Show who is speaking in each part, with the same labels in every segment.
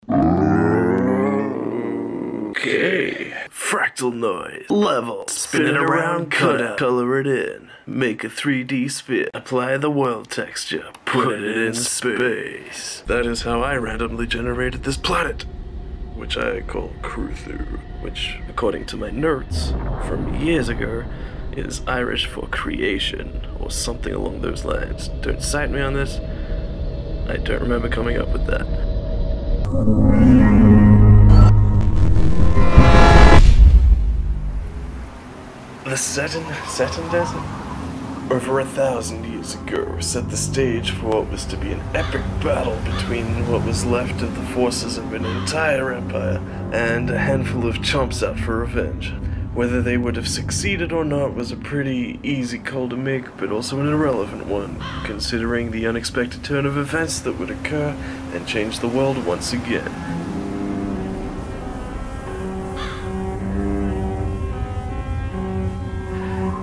Speaker 1: Okay. Fractal noise. Level. Spin it around, cut out. Color it in. Make a 3D sphere. Apply the world texture. Put it in space. That is how I randomly generated this planet, which I call Cruthu, which, according to my notes from years ago, is Irish for creation, or something along those lines. Don't cite me on this. I don't remember coming up with that. The Seton Desert, over 1,000 years ago, set the stage for what was to be an epic battle between what was left of the forces of an entire empire and a handful of chumps out for revenge. Whether they would have succeeded or not was a pretty easy call to make, but also an irrelevant one, considering the unexpected turn of events that would occur and change the world once again.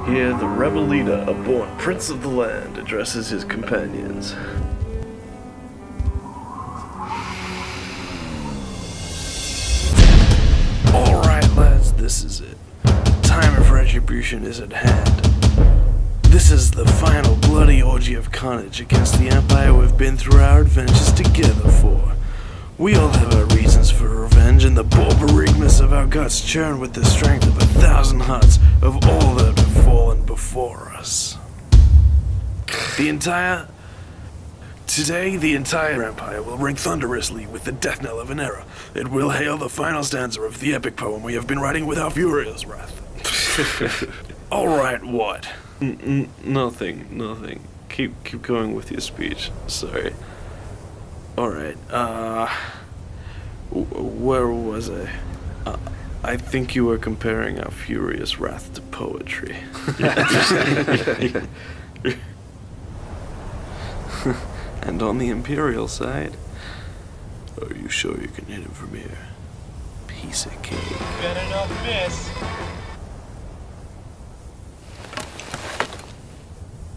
Speaker 1: Here, the rebel leader, a born prince of the land, addresses his companions. Alright lads, this is it. Time of retribution is at hand. This is the final bloody orgy of carnage against the Empire we've been through our adventures together for. We all have our reasons for revenge, and the barbarigmas of our guts churn with the strength of 1,000 hearts of all that have fallen before us. Today, the entire Empire will ring thunderously with the death knell of an era. It will hail the final stanza of the epic poem we have been writing with our furious wrath. Alright, what? Nothing. Keep going with your speech. Sorry. Alright, where was I? I think you were comparing our furious wrath to poetry. And on the Imperial side, are you sure you can hit him from here? Piece of cake.
Speaker 2: Better not miss.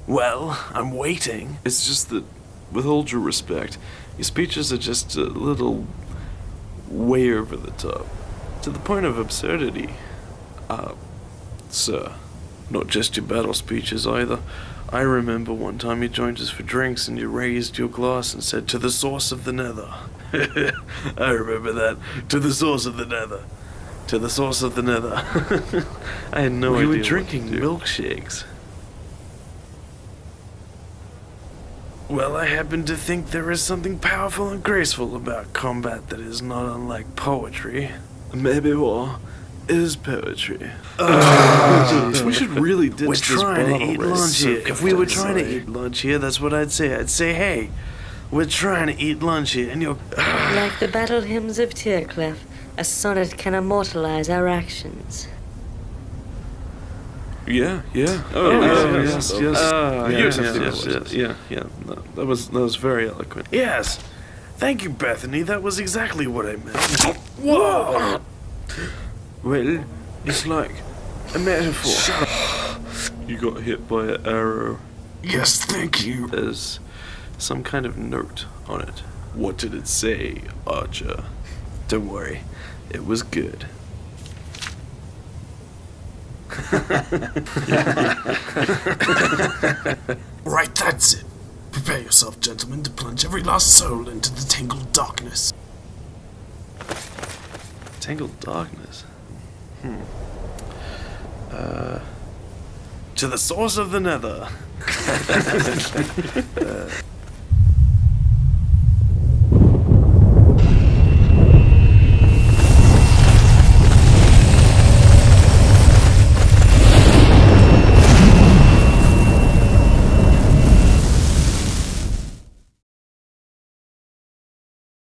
Speaker 1: Well, I'm waiting. It's just that, with all due respect, your speeches are just a little way over the top. To the point of absurdity. Sir, not just your battle speeches either. I remember one time you joined us for drinks and you raised your glass and said, "To the source of the nether." I remember that. To the source of the nether. To the source of the nether. I had no idea. We were drinking milkshakes. Well, I happen to think there is something powerful and graceful about combat that is not unlike poetry. Maybe war is poetry. We should really ditch this bottle. We're trying to eat lunch here. If we were trying to eat lunch here, that's what I'd say. I'd say, hey, we're trying to eat lunch here, and you're...
Speaker 3: Like the battle hymns of Tyrclef, a sonnet can immortalize our actions.
Speaker 1: Yeah. Yes. That was very eloquent. Yes. Thank you, Bethany. That was exactly what I meant. Whoa! Well, it's like a metaphor. Shut up. You got hit by an arrow. Yes, thank you. There's some kind of note on it. What did it say, Archer? Don't worry. It was good. Right, that's it. Prepare yourself, gentlemen, to plunge every last soul into the tangled darkness. Tangled darkness? To the source of the nether.